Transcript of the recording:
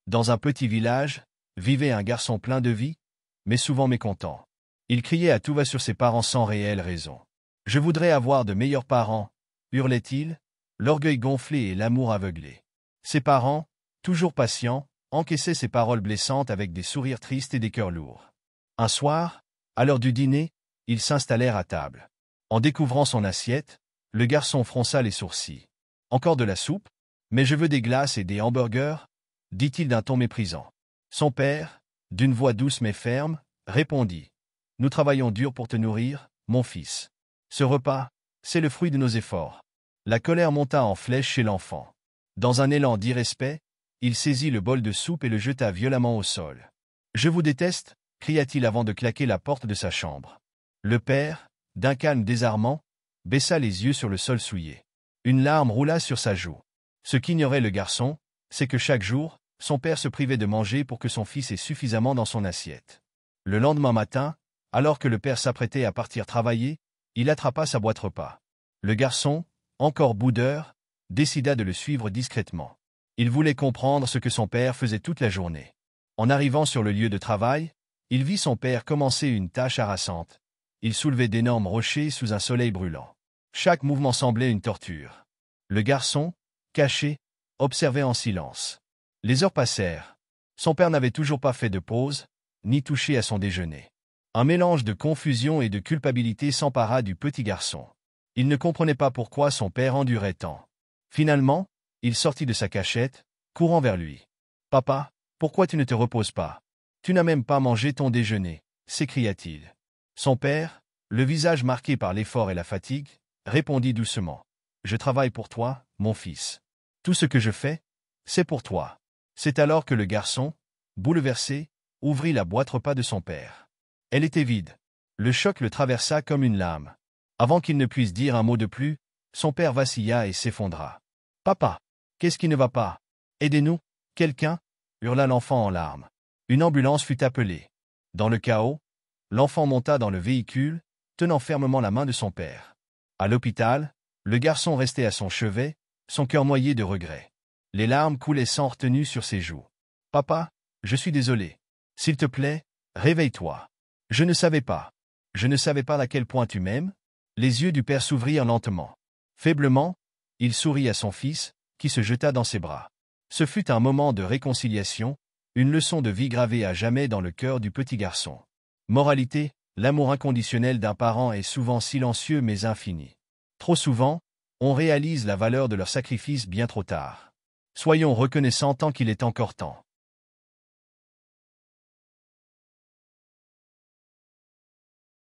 Dans un petit village, vivait un garçon plein de vie, mais souvent mécontent. Il criait à tout va sur ses parents sans réelle raison. « Je voudrais avoir de meilleurs parents », hurlait-il, l'orgueil gonflé et l'amour aveuglé. Ses parents, toujours patients, encaissaient ses paroles blessantes avec des sourires tristes et des cœurs lourds. Un soir, à l'heure du dîner, ils s'installèrent à table. En découvrant son assiette, le garçon fronça les sourcils. « Encore de la soupe? Mais je veux des glaces et des hamburgers » dit-il d'un ton méprisant. Son père, d'une voix douce mais ferme, répondit. « Nous travaillons dur pour te nourrir, mon fils. Ce repas, c'est le fruit de nos efforts. » La colère monta en flèche chez l'enfant. Dans un élan d'irrespect, il saisit le bol de soupe et le jeta violemment au sol. « Je vous déteste » cria-t-il avant de claquer la porte de sa chambre. Le père, d'un calme désarmant, baissa les yeux sur le sol souillé. Une larme roula sur sa joue. Ce qu'ignorait le garçon, c'est que chaque jour, son père se privait de manger pour que son fils ait suffisamment dans son assiette. Le lendemain matin, alors que le père s'apprêtait à partir travailler, il attrapa sa boîte repas. Le garçon, encore boudeur, décida de le suivre discrètement. Il voulait comprendre ce que son père faisait toute la journée. En arrivant sur le lieu de travail, il vit son père commencer une tâche harassante. Il soulevait d'énormes rochers sous un soleil brûlant. Chaque mouvement semblait une torture. Le garçon, caché, observait en silence. Les heures passèrent. Son père n'avait toujours pas fait de pause, ni touché à son déjeuner. Un mélange de confusion et de culpabilité s'empara du petit garçon. Il ne comprenait pas pourquoi son père endurait tant. Finalement, il sortit de sa cachette, courant vers lui. « Papa, pourquoi tu ne te reposes pas? Tu n'as même pas mangé ton déjeuner » s'écria-t-il. Son père, le visage marqué par l'effort et la fatigue, répondit doucement. « Je travaille pour toi, mon fils. Tout ce que je fais, c'est pour toi. » C'est alors que le garçon, bouleversé, ouvrit la boîte repas de son père. Elle était vide. Le choc le traversa comme une lame. Avant qu'il ne puisse dire un mot de plus, son père vacilla et s'effondra. « Papa, qu'est-ce qui ne va pas? Aidez-nous, quelqu'un » hurla l'enfant en larmes. Une ambulance fut appelée. Dans le chaos, l'enfant monta dans le véhicule, tenant fermement la main de son père. À l'hôpital, le garçon restait à son chevet, son cœur noyé de regret. Les larmes coulaient sans retenue sur ses joues. « Papa, je suis désolé. S'il te plaît, réveille-toi. Je ne savais pas. Je ne savais pas à quel point tu m'aimes. » Les yeux du père s'ouvrirent lentement. Faiblement, il sourit à son fils, qui se jeta dans ses bras. Ce fut un moment de réconciliation, une leçon de vie gravée à jamais dans le cœur du petit garçon. Moralité, l'amour inconditionnel d'un parent est souvent silencieux mais infini. Trop souvent, on réalise la valeur de leur sacrifice bien trop tard. Soyons reconnaissants tant qu'il est encore temps.